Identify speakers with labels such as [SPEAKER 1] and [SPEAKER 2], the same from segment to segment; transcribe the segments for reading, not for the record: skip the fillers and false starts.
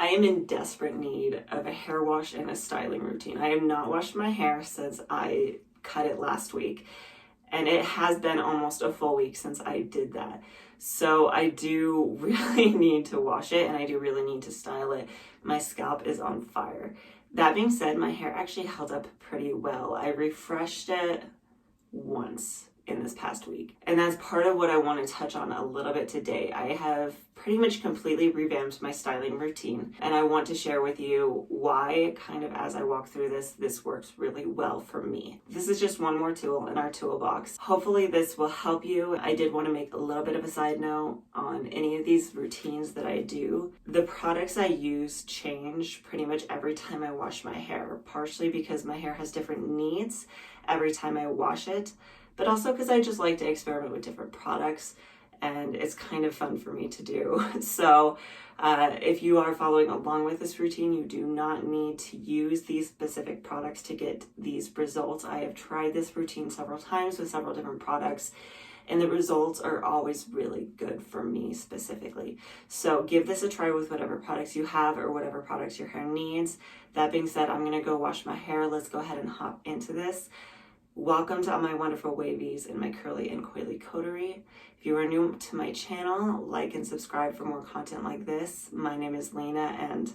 [SPEAKER 1] I am in desperate need of a hair wash and a styling routine. I have not washed my hair since I cut it last week, and it has been almost a full week since I did that. So I do really need to wash it, and I do really need to style it. My scalp is on fire. That being said, my hair actually held up pretty well. I refreshed it once in this past week, and that's part of what I want to touch on a little bit today. I have pretty much completely revamped my styling routine, and I want to share with you why, kind of as I walk through this works really well for me. This is just one more tool in our toolbox. Hopefully this will help you. I did want to make a little bit of a side note on any of these routines that I do. The products I use change pretty much every time I wash my hair, partially because my hair has different needs every time I wash it, but also because I just like to experiment with different products, and it's kind of fun for me to do. So if you are following along with this routine, you do not need to use these specific products to get these results. I have tried this routine several times with several different products, and the results are always really good for me specifically. So give this a try with whatever products you have or whatever products your hair needs. That being said, I'm gonna go wash my hair. Let's go ahead and hop into this. Welcome to all my wonderful wavies in my curly and coily coterie. If you are new to my channel, like and subscribe for more content like this. My name is Lena, and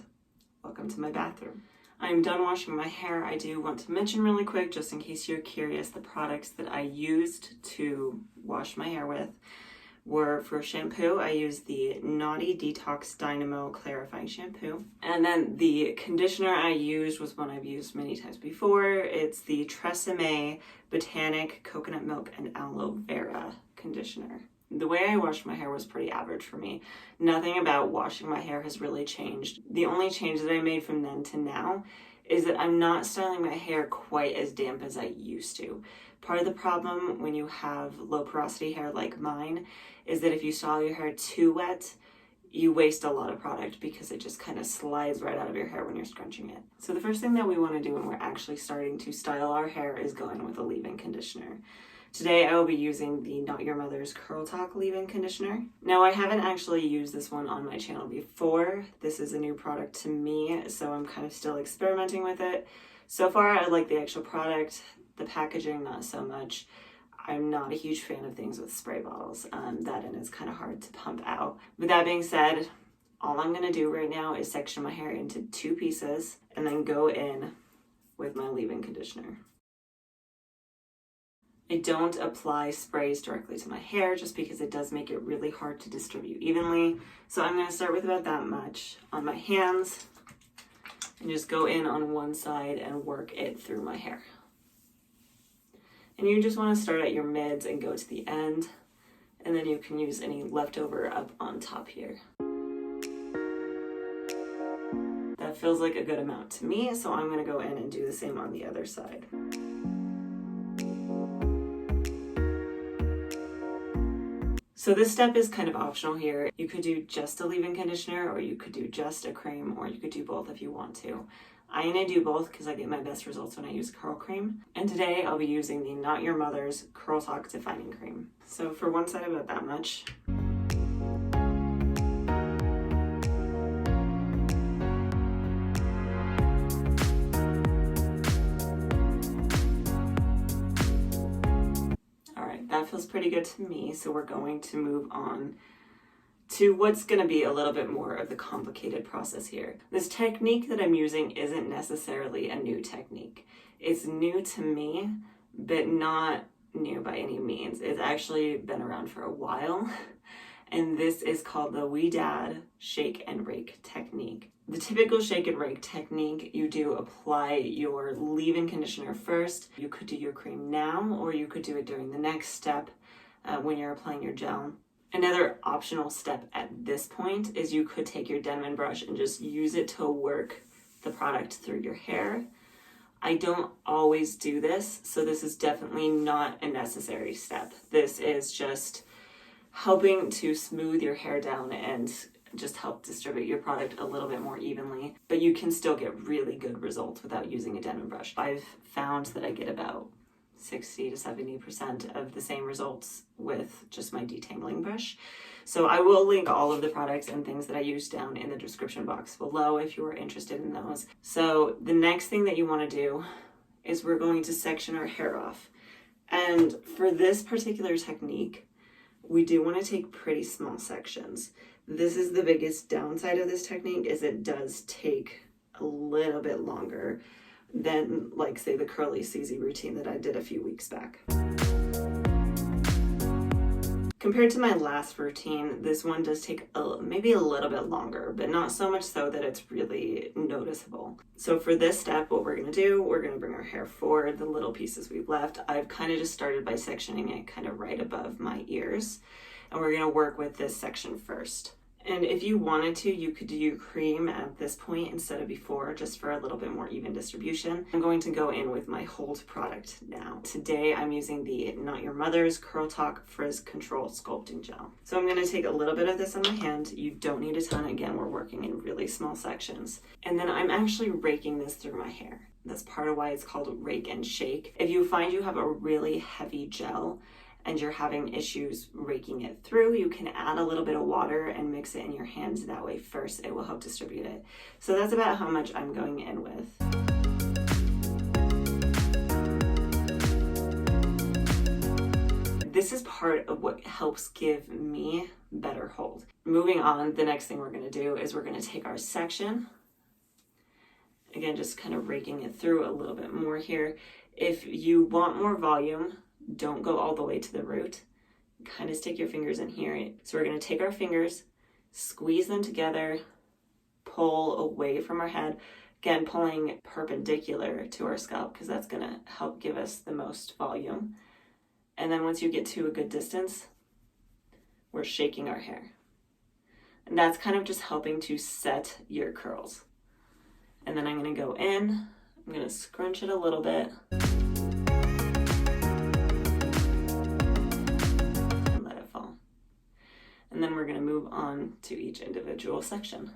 [SPEAKER 1] welcome to my bathroom. I'm done washing my hair. I do want to mention really quick, just in case you're curious, the products that I used to wash my hair with were, for shampoo, I used the Naughty Detox Dynamo Clarifying Shampoo. And then the conditioner I used was one I've used many times before. It's the Tresemme Botanic Coconut Milk and Aloe Vera Conditioner. The way I washed my hair was pretty average for me. Nothing about washing my hair has really changed. The only change that I made from then to now is that I'm not styling my hair quite as damp as I used to. Part of the problem when you have low porosity hair like mine is that if you style your hair too wet, you waste a lot of product because it just kind of slides right out of your hair when you're scrunching it. So the first thing that we want to do when we're actually starting to style our hair is go in with a leave-in conditioner. Today I will be using the Not Your Mother's Curl Talk leave-in conditioner. Now, I haven't actually used this one on my channel before. This is a new product to me, so I'm kind of still experimenting with it. So far, I like the actual product. The packaging, not so much. I'm not a huge fan of things with spray bottles. That and it's kind of hard to pump out. With that being said, all I'm going to do right now is section my hair into 2 pieces and then go in with my leave-in conditioner. I don't apply sprays directly to my hair just because it does make it really hard to distribute evenly. So I'm going to start with about that much on my hands and just go in on one side and work it through my hair. And you just want to start at your mids and go to the end, and then you can use any leftover up on top here. That feels like a good amount to me, so I'm going to go in and do the same on the other side. So this step is kind of optional here. You could do just a leave-in conditioner, or you could do just a cream, or you could do both if you want to. I'm going to do both because I get my best results when I use curl cream. And today I'll be using the Not Your Mother's Curl Talk Defining Cream. So for one side, about that much. That feels pretty good to me, so we're going to move on to what's going to be a little bit more of the complicated process here. This technique that I'm using isn't necessarily a new technique. It's new to me, but not new by any means. It's actually been around for a while, and this is called the Ouidad Shake and Rake technique. The typical shake and rake technique, you do apply your leave-in conditioner first. You could do your cream now, or you could do it during the next step when you're applying your gel. Another optional step at this point is you could take your Denman brush and just use it to work the product through your hair. I don't always do this, so this is definitely not a necessary step. This is just helping to smooth your hair down and just help distribute your product a little bit more evenly, but you can still get really good results without using a Denman brush. I've found that I get about 60 to 70% of the same results with just my detangling brush. So I will link all of the products and things that I use down in the description box below if you are interested in those. So the next thing that you want to do is we're going to section our hair off. And for this particular technique, we do want to take pretty small sections. This is the biggest downside of this technique, is it does take a little bit longer than, like, say, the curly CZ routine that I did a few weeks back. Compared to my last routine, this one does take maybe a little bit longer, but not so much so that it's really noticeable. So for this step, what we're gonna do, we're gonna bring our hair forward, the little pieces we've left. I've kind of just started by sectioning it kind of right above my ears, and we're gonna work with this section first. And if you wanted to, you could do cream at this point instead of before, just for a little bit more even distribution. I'm going to go in with my Hold product now. Today I'm using the Not Your Mother's Curl Talk Frizz Control Sculpting Gel. So I'm going to take a little bit of this on my hand. You don't need a ton. Again, we're working in really small sections. And then I'm actually raking this through my hair. That's part of why it's called Rake and Shake. If you find you have a really heavy gel and you're having issues raking it through, you can add a little bit of water and mix it in your hands. That way first it will help distribute it. So that's about how much I'm going in with. This is part of what helps give me better hold. Moving on, the next thing we're gonna do is we're gonna take our section. Again, just kind of raking it through a little bit more here. If you want more volume, don't go all the way to the root. Kind of stick your fingers in here. So we're going to take our fingers, squeeze them together, pull away from our head. Again, pulling perpendicular to our scalp because that's going to help give us the most volume. And then once you get to a good distance, we're shaking our hair. And that's kind of just helping to set your curls. And then I'm going to go in, I'm going to scrunch it a little bit. And then we're going to move on to each individual section.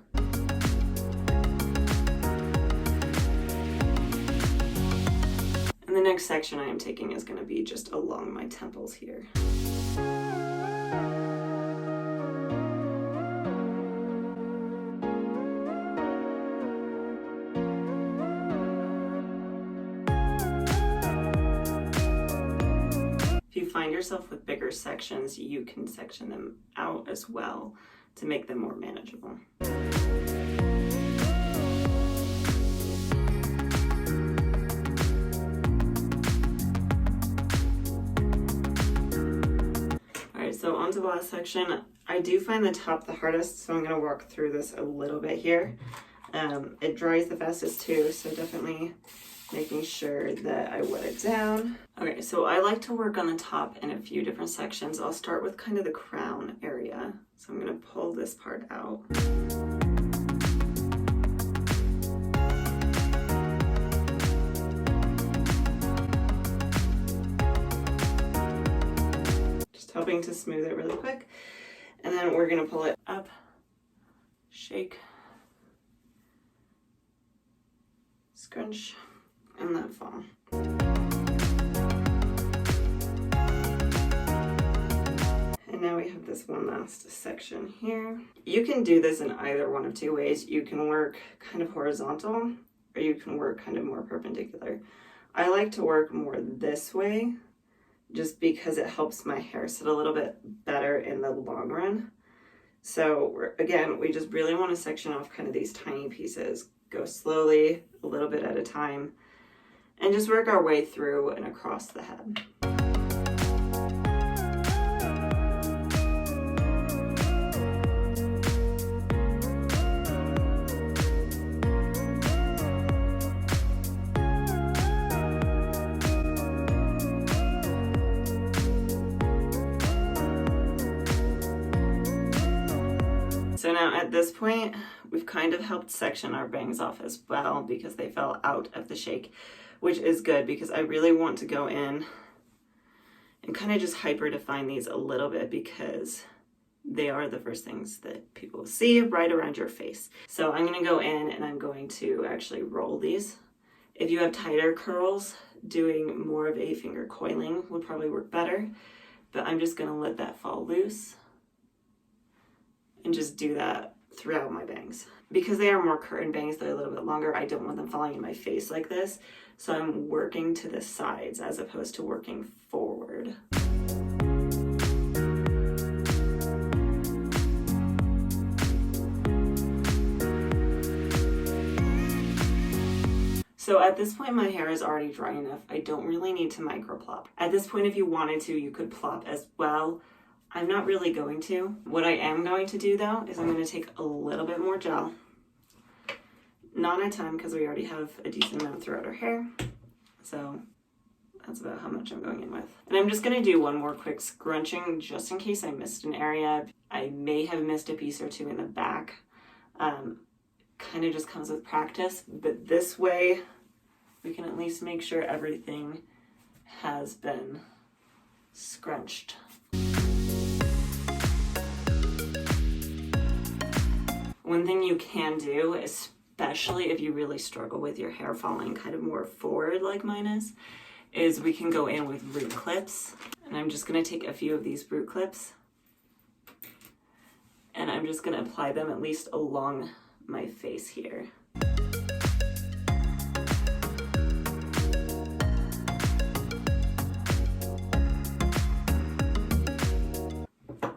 [SPEAKER 1] And the next section I am taking is going to be just along my temples here. If you find yourself with bigger sections, you can section them out as well to make them more manageable. Alright, so on to the last section. I do find the top the hardest, so I'm going to walk through this a little bit here. It dries the fastest too, so definitely making sure that I wet it down. Okay, so I like to work on the top in a few different sections. I'll start with kind of the crown area. So I'm going to pull this part out. Just helping to smooth it really quick. And then we're going to pull it up, shake, scrunch, and then fall. And now we have this one last section here. You can do this in either one of two ways. You can work kind of horizontal, or you can work kind of more perpendicular. I like to work more this way, just because it helps my hair sit a little bit better in the long run. So again, we just really want to section off kind of these tiny pieces. Go slowly, a little bit at a time, and just work our way through and across the head. So now at this point, we've kind of helped section our bangs off as well because they fell out of the shake, which is good because I really want to go in and kind of just hyper define these a little bit because they are the first things that people see right around your face. So I'm going to go in and I'm going to actually roll these If you have tighter curls, doing more of a finger coiling would probably work better, but I'm just gonna let that fall loose and just do that throughout my bangs. Because they are more curtain bangs, they're a little bit longer, I don't want them falling in my face like this, so I'm working to the sides as opposed to working forward. So at this point, my hair is already dry enough. I don't really need to micro plop. At this point, if you wanted to, you could plop as well. I'm not really going to. What I am going to do though, is I'm going to take a little bit more gel. Not a ton, because we already have a decent amount throughout our hair. So that's about how much I'm going in with. And I'm just going to do one more quick scrunching, just in case I missed an area. I may have missed a piece or two in the back. Kind of just comes with practice, but this way we can at least make sure everything has been scrunched. One thing you can do, especially if you really struggle with your hair falling kind of more forward like mine is we can go in with root clips. And I'm just going to take a few of these root clips and I'm just going to apply them at least along my face here.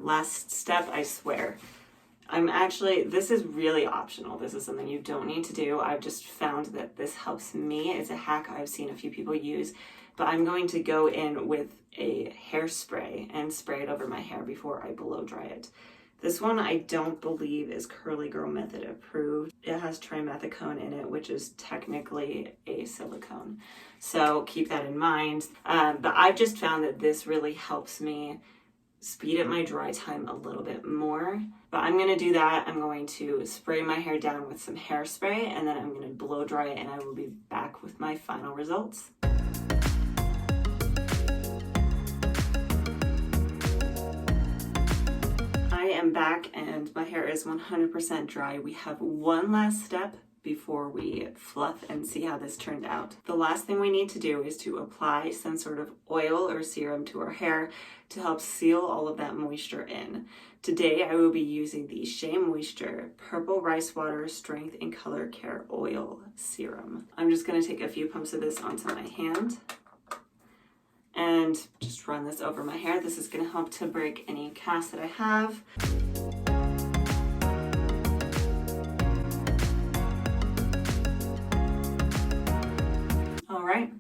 [SPEAKER 1] Last step, I swear. This is really optional. This is something you don't need to do. I've just found that this helps me. It's a hack I've seen a few people use, but I'm going to go in with a hairspray and spray it over my hair before I blow dry it. This one I don't believe is Curly Girl Method approved. It has trimethicone in it, which is technically a silicone. So keep that in mind. But I've just found that this really helps me speed up my dry time a little bit more. But I'm going to do that. I'm going to spray my hair down with some hairspray and then I'm going to blow dry it and I will be back with my final results. I am back and my hair is 100% dry. We have one last step before we fluff and see how this turned out. The last thing we need to do is to apply some sort of oil or serum to our hair to help seal all of that moisture in. Today I will be using the Shea Moisture Purple Rice Water Strength and Color Care Oil Serum. I'm just going to take a few pumps of this onto my hand and just run this over my hair. This is going to help to break any cast that I have. All right,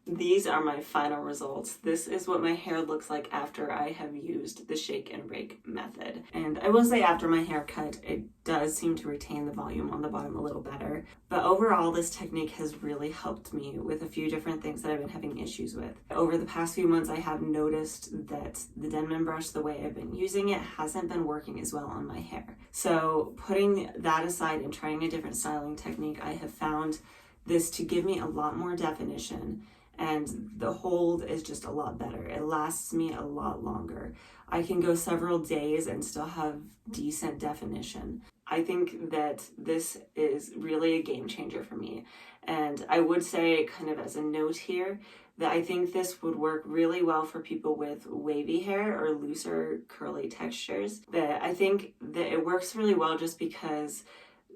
[SPEAKER 1] these are my final results. This is what my hair looks like after I have used the shake and rake method. And I will say after my haircut, it does seem to retain the volume on the bottom a little better. But overall, this technique has really helped me with a few different things that I've been having issues with. Over the past few months, I have noticed that the Denman brush, the way I've been using it, hasn't been working as well on my hair. So putting that aside and trying a different styling technique, I have found this to give me a lot more definition and the hold is just a lot better. It lasts me a lot longer. I can go several days and still have decent definition. I think that this is really a game changer for me. And I would say, kind of as a note here, that I think this would work really well for people with wavy hair or looser curly textures. But I think that it works really well just because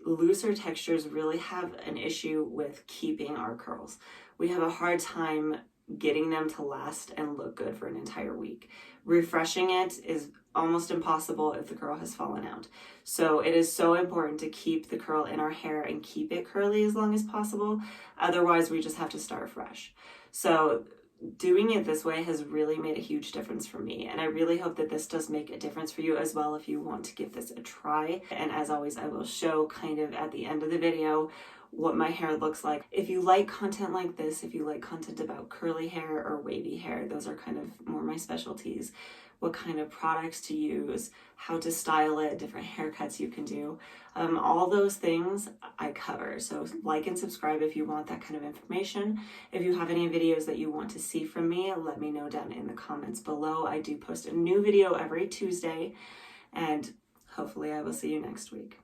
[SPEAKER 1] looser textures really have an issue with keeping our curls. We have a hard time getting them to last and look good for an entire week. Refreshing it is almost impossible if the curl has fallen out. So it is so important to keep the curl in our hair and keep it curly as long as possible. Otherwise, we just have to start fresh. So doing it this way has really made a huge difference for me, and I really hope that this does make a difference for you as well if you want to give this a try. And as always, I will show kind of at the end of the video what my hair looks like. If you like content like this, if you like content about curly hair or wavy hair, those are kind of more my specialties. What kind of products to use, how to style it, different haircuts you can do. All those things I cover. So like and subscribe if you want that kind of information. If you have any videos that you want to see from me, let me know down in the comments below. I do post a new video every Tuesday, and hopefully I will see you next week.